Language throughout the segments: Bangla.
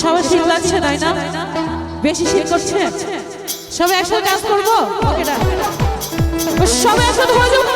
সবাই শীত লাগছে তাই না? বেশি শীত করছে, সবাই একসাথে ডান্স করবো। সবাই একসাথে হয়ে যাবো।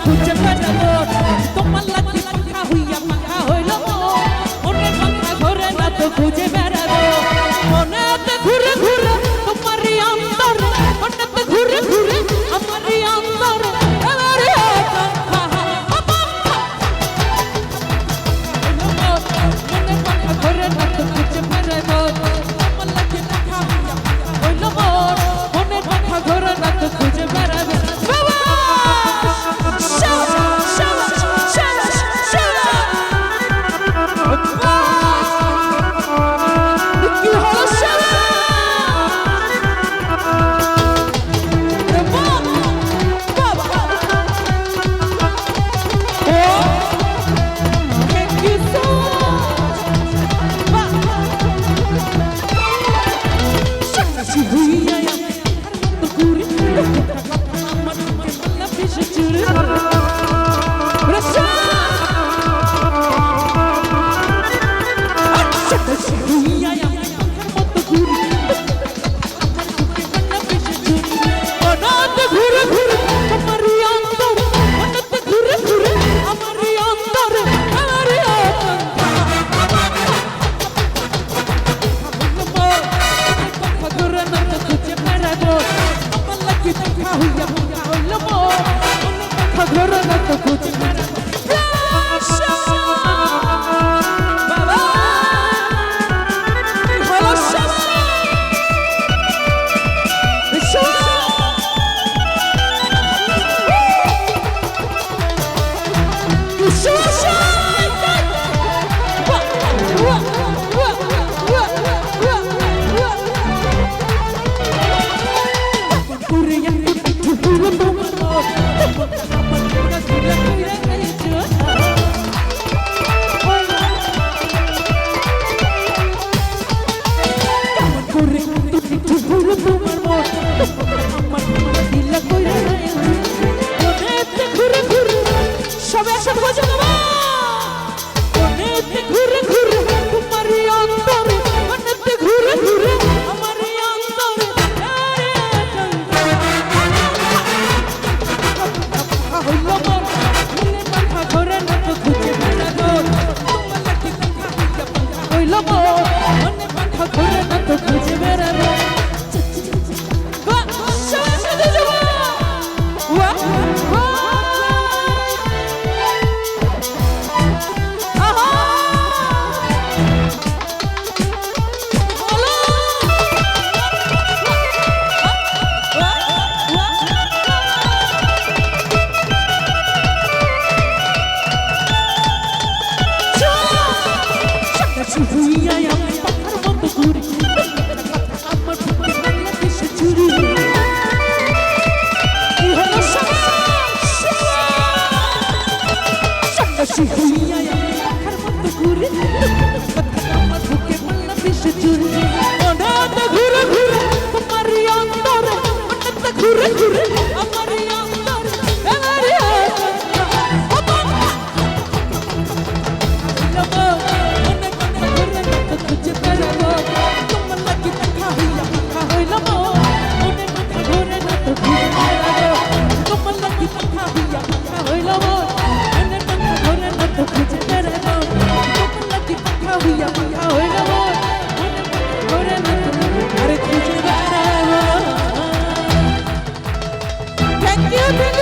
খুঁজে বেড়াবো তোমার লাগি পাখা হইয়া পাখা হইল মনে পাখা ঘরে না তো খুঁজে বেড়াবো মনেতে ঘুরে ঘুরে তোমারই অন্তর মনেতে ঘুরে ঘুরে আমারই অন্তর এবারে মনে পাখা ঘরে না তো খুঁজে বেড়াবো তোমার লাগি পাখা হইয়া পাখা হইল মনে পাখা ঘরে না তো খুঁজে বেড়াবো Thank you.